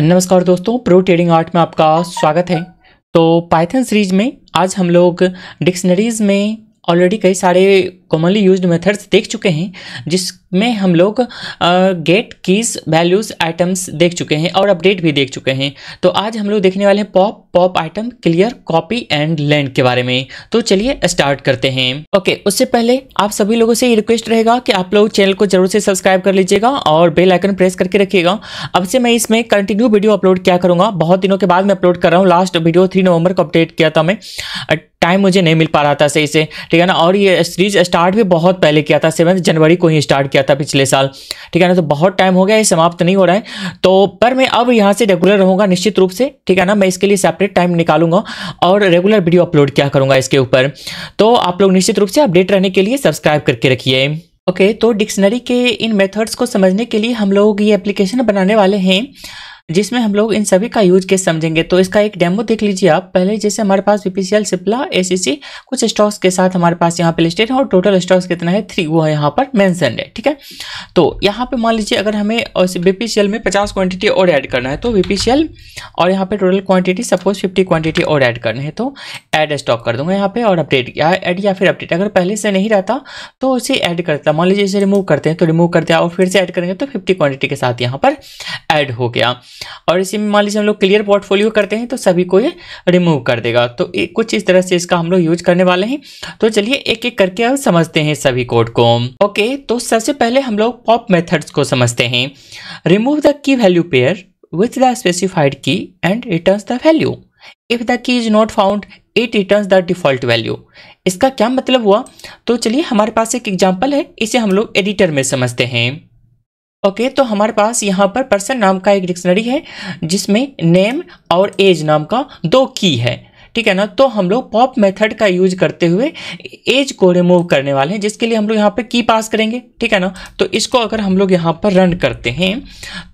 नमस्कार दोस्तों, pro trading art में आपका स्वागत है। तो पाइथन सीरीज में आज हम लोग डिक्शनरीज में ऑलरेडी कई सारे कॉमनली यूज्ड मेथड्स देख चुके हैं, जिसमें हम लोग गेट कीज वैल्यूज आइटम्स देख चुके हैं और अपडेट भी देख चुके हैं। तो आज हम लोग देखने वाले हैं pop item, clear, copy and land के बारे में। तो चलिए स्टार्ट करते हैं। ओके, उससे पहले आप सभी लोगों से ये रिक्वेस्ट रहेगा कि आप लोग चैनल को जरूर से सब्सक्राइब कर लीजिएगा और बेल आइकन प्रेस करके रखिएगा। अब से मैं इसमें कंटिन्यू वीडियो अपलोड किया करूंगा। बहुत दिनों के बाद मैं अपलोड कर रहा हूँ। लास्ट वीडियो 3 नवंबर को अपडेट किया था मैं, टाइम मुझे नहीं मिल पा रहा था सही से, ठीक है ना। और ये सीरीज स्टार्ट भी बहुत पहले किया था, 7 जनवरी को ही स्टार्ट किया था पिछले साल, ठीक है ना। तो बहुत टाइम हो गया, ये समाप्त नहीं हो रहा है। तो पर मैं अब यहाँ से रेगुलर रहूँगा निश्चित रूप से, ठीक है ना। मैं इसके लिए सेपरेट टाइम निकालूंगा और रेगुलर वीडियो अपलोड किया करूँगा इसके ऊपर। तो आप लोग निश्चित रूप से अपडेट रहने के लिए सब्सक्राइब करके रखिए। ओके, तो डिक्शनरी के इन मेथड्स को समझने के लिए हम लोग ये एप्लीकेशन बनाने वाले हैं, जिसमें हम लोग इन सभी का यूज केस समझेंगे। तो इसका एक डेमो देख लीजिए आप पहले। जैसे हमारे पास बीपीसीएल, सिप्ला, एसीसी कुछ स्टॉक्स के साथ हमारे पास यहाँ पे लिस्टेड है और टोटल स्टॉक्स कितना है 3, वो है यहाँ पर मेंशन है, ठीक है। तो यहाँ पे मान लीजिए अगर हमें बीपीसीएल में 50 क्वांटिटी और ऐड करना है तो बीपीसीएल और यहाँ पे टोटल क्वांटिटी सपोज 50 क्वांटिटी और ऐड करनी है तो ऐड स्टॉक कर दूंगा यहाँ पे और अपडेट ऐड या फिर अपडेट। अगर पहले से नहीं रहता तो उसे ऐड करता, मान लीजिए इसे रिमूव करते हैं तो रिमूव करते हैं और फिर से ऐड करेंगे तो 50 क्वांटिटी के साथ यहाँ पर ऐड हो गया। और इसी में मान लीजिए हम लोग क्लियर पोर्टफोलियो करते हैं तो सभी को ये रिमूव कर देगा। तो कुछ इस तरह से इसका हम लोग यूज करने वाले हैं। तो चलिए एक एक करके अब समझते हैं सभी कोड को। ओके, तो सबसे पहले हम लोग पॉप मेथड्स को समझते हैं। Remove the key value pair with the specified key and returns the value. If the key is not found it returns the default value. इसका क्या मतलब हुआ? तो चलिए हमारे पास एक एग्जाम्पल है, इसे हम लोग एडिटर में समझते हैं। ओके, तो हमारे पास यहाँ पर पर्सन नाम का एक डिक्शनरी है जिसमें नेम और एज नाम का 2 की है, ठीक है ना। तो हम लोग पॉप मेथड का यूज करते हुए एज को रिमूव करने वाले हैं, जिसके लिए हम लोग यहाँ पे की पास करेंगे, ठीक है ना। तो इसको अगर हम लोग यहाँ पर रन करते हैं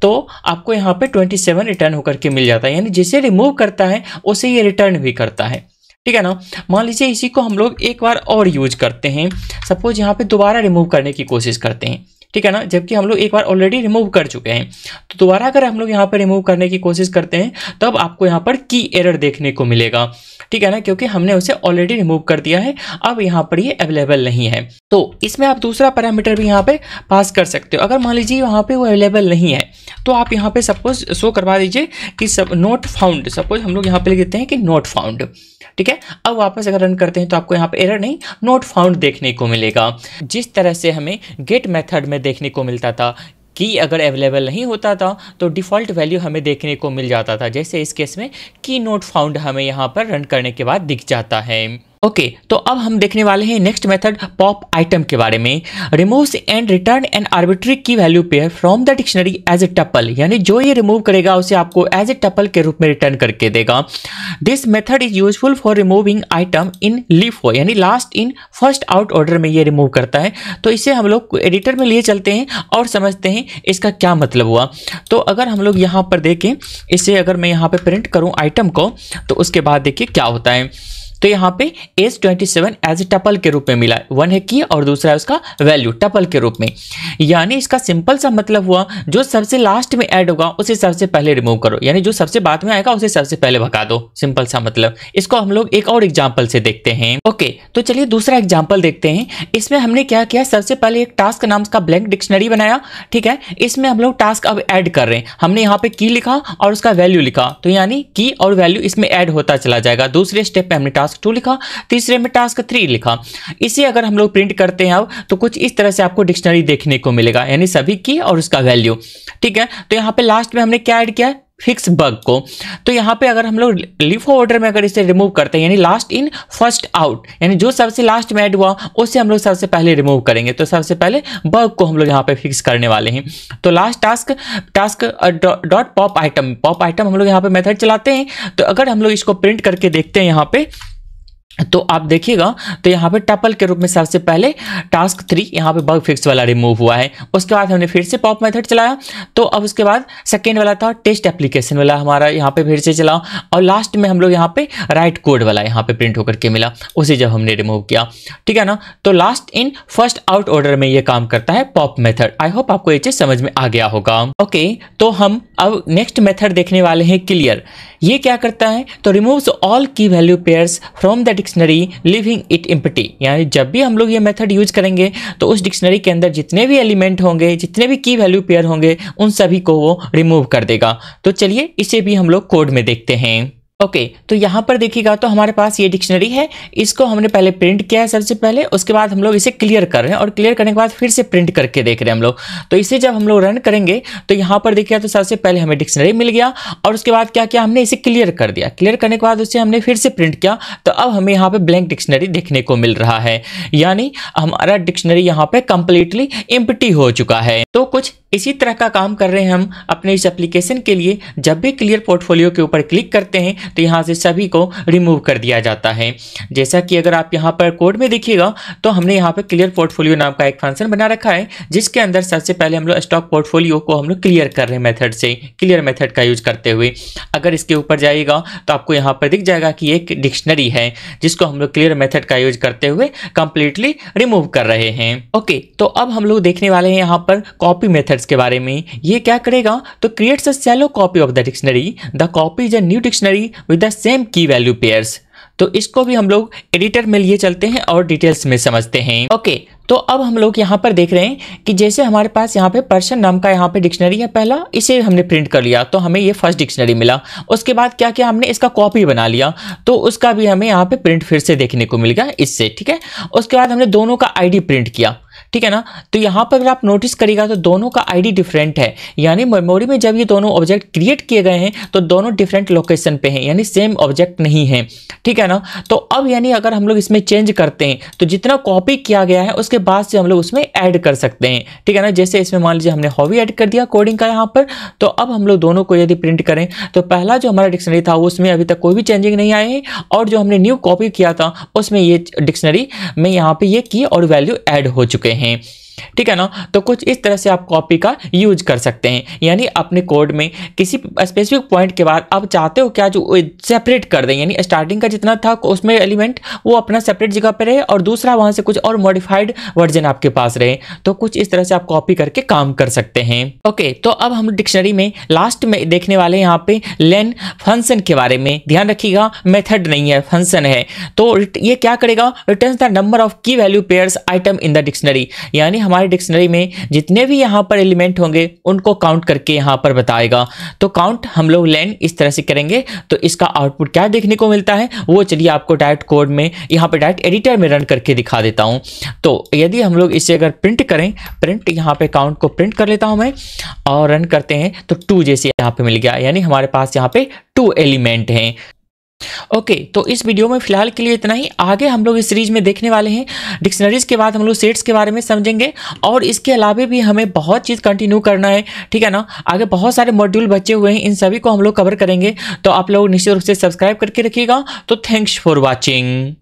तो आपको यहाँ पे 27 रिटर्न होकर के मिल जाता है, यानी जिसे रिमूव करता है उसे ये रिटर्न भी करता है, ठीक है ना। मान लीजिए इसी को हम लोग एक बार और यूज करते हैं। सपोज यहाँ पे दोबारा रिमूव करने की कोशिश करते हैं, ठीक है ना, जबकि हम लोग एक बार ऑलरेडी रिमूव कर चुके हैं। तो दोबारा अगर हम लोग यहाँ पर रिमूव करने की कोशिश करते हैं तब आपको यहाँ पर की एरर देखने को मिलेगा, ठीक है ना, क्योंकि हमने उसे ऑलरेडी रिमूव कर दिया है। अब यहाँ पर ये अवेलेबल नहीं है। तो इसमें आप दूसरा पैरामीटर भी यहाँ पे पास कर सकते हो। अगर मान लीजिए वहाँ पे वो अवेलेबल नहीं है तो आप यहाँ पे सपोज शो करवा दीजिए कि सब नोट फाउंड। सपोज हम लोग यहाँ पे लिख देते हैं कि नोट फाउंड, ठीक है। अब वापस अगर रन करते हैं तो आपको यहाँ पे एरर नहीं, नोट फाउंड देखने को मिलेगा। जिस तरह से हमें गेट मेथड में देखने को मिलता था कि अगर अवेलेबल नहीं होता था तो डिफ़ॉल्ट वैल्यू हमें देखने को मिल जाता था, जैसे इस केस में की नोट फाउंड हमें यहाँ पर रन करने के बाद दिख जाता है। ओके, तो अब हम देखने वाले हैं नेक्स्ट मेथड पॉप आइटम के बारे में। Removes and return an arbitrary key value pair from the dictionary as a tuple, यानी जो ये रिमूव करेगा उसे आपको एज ए टपल के रूप में रिटर्न करके देगा। This method is useful for removing item in LIFO, यानी last in first out order में ये रिमूव करता है। तो इसे हम लोग एडिटर में लिए चलते हैं और समझते हैं इसका क्या मतलब हुआ। तो अगर हम लोग यहाँ पर देखें, इसे अगर मैं यहाँ पे प्रिंट करूँ आइटम को तो उसके बाद देखिए क्या होता है। तो यहाँ पे एज 27 एज ए टपल के रूप में मिला, 1 है की और दूसरा है उसका वैल्यू टपल के रूप में। यानी इसका सिंपल सा मतलब हुआ जो सबसे लास्ट में ऐड होगा उसे सबसे पहले रिमूव करो, यानी जो सबसे बाद में आएगा उसे सबसे पहले भगा दो। सिंपल सा मतलब। इसको हम लोग एक और एग्जाम्पल से देखते हैं। ओके, तो चलिए दूसरा एग्जाम्पल देखते हैं। इसमें हमने क्या किया, सबसे पहले एक टास्क नाम का ब्लैंक डिक्शनरी बनाया, ठीक है। इसमें हम लोग टास्क अब ऐड कर रहे हैं। हमने यहाँ पे की लिखा और उसका वैल्यू लिखा, तो यानी की और वैल्यू इसमें ऐड होता चला जाएगा। दूसरे स्टेप पे हमने टास्क 2 लिखा, तीसरे में टास्क 3 लिखा। इसे अगर हम लोग प्रिंट करते हैं अब तो कुछ इस तरह से आपको डिक्शनरी देखने को मिलेगा, यानी सभी की और उसका वैल्यू, ठीक है। तो यहाँ पे लास्ट में हमने क्या ऐड किया, फिक्स बग को। तो यहाँ पे अगर हम लोग लीफो ऑर्डर में अगर इसे रिमूव करते हैं, यानी लास्ट इन फर्स्ट आउट, यानी जो सबसे लास्ट में ऐड हुआ उसे हम लोग सबसे पहले रिमूव करेंगे। तो सबसे पहले बग को हम लोग यहाँ पे फिक्स करने वाले हैं। तो last task dot pop item हम लोग यहाँ पे मेथड चलाते हैं। तो अगर हम लोग इसको प्रिंट करके देखते हैं यहाँ पे तो आप देखिएगा तो यहाँ पे टपल के रूप में सबसे पहले टास्क 3 यहाँ पे बग फिक्स वाला रिमूव हुआ है। उसके बाद हमने फिर से पॉप मेथड चलाया, तो अब उसके बाद सेकेंड वाला था टेस्ट एप्लीकेशन वाला हमारा यहाँ पे फिर से चला, और लास्ट में हम लोग यहाँ पे राइट कोड वाला यहाँ पे प्रिंट होकर के मिला, उसे जब हमने रिमूव किया, ठीक है ना। तो last in first out order में ये काम करता है पॉप मेथड। आई होप आपको ये चीज समझ में आ गया होगा। ओके, तो हम अब नेक्स्ट मेथड देखने वाले हैं क्लियर। ये क्या करता है, तो रिमूव्स ऑल की value pairs from the dictionary living it empty. यानी जब भी हम लोग ये मेथड यूज करेंगे तो उस डिक्शनरी के अंदर जितने भी एलिमेंट होंगे, जितने भी की वैल्यू पेयर होंगे, उन सभी को वो रिमूव कर देगा। तो चलिए इसे भी हम लोग कोड में देखते हैं। ओके, तो यहाँ पर देखिएगा तो हमारे पास ये डिक्शनरी है, इसको हमने पहले प्रिंट किया है सबसे पहले, उसके बाद हम लोग इसे क्लियर कर रहे हैं, और क्लियर करने के बाद फिर से प्रिंट करके देख रहे हैं हम लोग। तो इसे जब हम लोग रन करेंगे तो यहाँ पर देखिएगा तो सबसे पहले हमें डिक्शनरी मिल गया, और उसके बाद क्या किया हमने, इसे क्लियर कर दिया। क्लियर करने के बाद उसे हमने फिर से प्रिंट किया, तो अब हमें यहाँ पे ब्लैंक डिक्शनरी देखने को मिल रहा है, यानी हमारा डिक्शनरी यहाँ पे कंप्लीटली एम्प्टी हो चुका है। तो कुछ इसी तरह का काम कर रहे हैं हम अपने इस एप्लीकेशन के लिए। जब भी क्लियर पोर्टफोलियो के ऊपर क्लिक करते हैं तो यहाँ से सभी को रिमूव कर दिया जाता है। जैसा कि अगर आप यहाँ पर कोड में देखिएगा तो हमने यहाँ पे क्लियर पोर्टफोलियो नाम का एक फंक्शन बना रखा है, जिसके अंदर सबसे पहले हम लोग स्टॉक पोर्टफोलियो को हम लोग क्लियर कर रहे हैं मेथड से, क्लियर मेथड का यूज करते हुए। अगर इसके ऊपर जाइएगा तो आपको यहाँ पर दिख जाएगा कि एक डिक्शनरी है जिसको हम लोग क्लियर मेथड का यूज करते हुए कंप्लीटली रिमूव कर रहे हैं। ओके, तो अब हम लोग देखने वाले हैं यहाँ पर कॉपी मेथड्स के बारे में। ये क्या करेगा, तो creates a shallow copy of the dictionary, the copy is a new dictionary with the same की वैल्यू पेयर्स। तो इसको भी हम लोग एडिटर में लिए चलते हैं और डिटेल्स में समझते हैं। ओके, तो अब हम लोग यहाँ पर देख रहे हैं कि जैसे हमारे पास यहाँ पे पर्सन नाम का यहाँ पे डिक्शनरी है पहला, इसे हमने प्रिंट कर लिया तो हमें ये फर्स्ट डिक्शनरी मिला। उसके बाद क्या किया हमने, इसका कॉपी बना लिया, तो उसका भी हमें यहाँ पे प्रिंट फिर से देखने को मिल गया इससे, ठीक है। उसके बाद हमने दोनों का आईडी प्रिंट किया, ठीक है ना। तो यहाँ पर अगर आप नोटिस करिएगा तो दोनों का आईडी डिफरेंट है, यानी मेमोरी में जब ये दोनों ऑब्जेक्ट क्रिएट किए गए हैं तो दोनों डिफरेंट लोकेशन पे हैं, यानी सेम ऑब्जेक्ट नहीं है, ठीक है ना। तो अब यानी अगर हम लोग इसमें चेंज करते हैं तो जितना कॉपी किया गया है उसके बाद से हम लोग उसमें ऐड कर सकते हैं, ठीक है ना। जैसे इसमें मान लीजिए हमने हॉबी ऐड कर दिया कोडिंग का यहाँ पर, तो अब हम लोग दोनों को यदि प्रिंट करें तो पहला जो हमारा डिक्शनरी था उसमें अभी तक कोई भी चेंजिंग नहीं आए हैं, और जो हमने न्यू कॉपी किया था उसमें ये डिक्शनरी में यहाँ पे ये की और वैल्यू ऐड हो चुके हैं, ठीक है ना। तो कुछ इस तरह से आप कॉपी का यूज कर सकते हैं, यानी अपने कोड में किसी स्पेसिफिक पॉइंट के बाद आप चाहते हो क्या जो सेपरेट कर दें, यानी स्टार्टिंग का जितना था उसमें एलिमेंट वो अपना सेपरेट जगह पे रहे और दूसरा वहां से कुछ और मॉडिफाइड वर्जन आपके पास रहे। तो कुछ इस तरह से आप कॉपी करके काम कर सकते हैं। ओके, तो अब हम डिक्शनरी में लास्ट में देखने वाले हैं यहाँ पे लेन फंक्शन के बारे में। ध्यान रखिएगा मेथड नहीं है, फंक्शन है। तो ये क्या करेगा, रिटर्न्स द नंबर ऑफ की value pairs item in the dictionary, यानी हमारे डिक्शनरी में जितने भी यहाँ पर एलिमेंट होंगे उनको काउंट करके यहाँ पर बताएगा। तो काउंट हम लोग लेन इस तरह से करेंगे तो इसका आउटपुट क्या देखने को मिलता है वो चलिए आपको डायरेक्ट कोड में यहाँ पर डायरेक्ट एडिटर में रन करके दिखा देता हूँ। तो यदि हम लोग इसे अगर प्रिंट करें, प्रिंट यहाँ पे काउंट को प्रिंट कर लेता हूँ मैं और रन करते हैं तो 2 जैसे यहाँ पे मिल गया, यानी हमारे पास यहाँ पे 2 एलिमेंट हैं। ओके, तो इस वीडियो में फिलहाल के लिए इतना ही। आगे हम लोग इस सीरीज में देखने वाले हैं डिक्शनरीज के बाद हम लोग सेट्स के बारे में समझेंगे, और इसके अलावा भी हमें बहुत चीज़ कंटिन्यू करना है, ठीक है ना। आगे बहुत सारे मॉड्यूल बचे हुए हैं, इन सभी को हम लोग कवर करेंगे। तो आप लोग निश्चित रूप से सब्सक्राइब करके रखिएगा। तो थैंक्स फॉर वॉचिंग।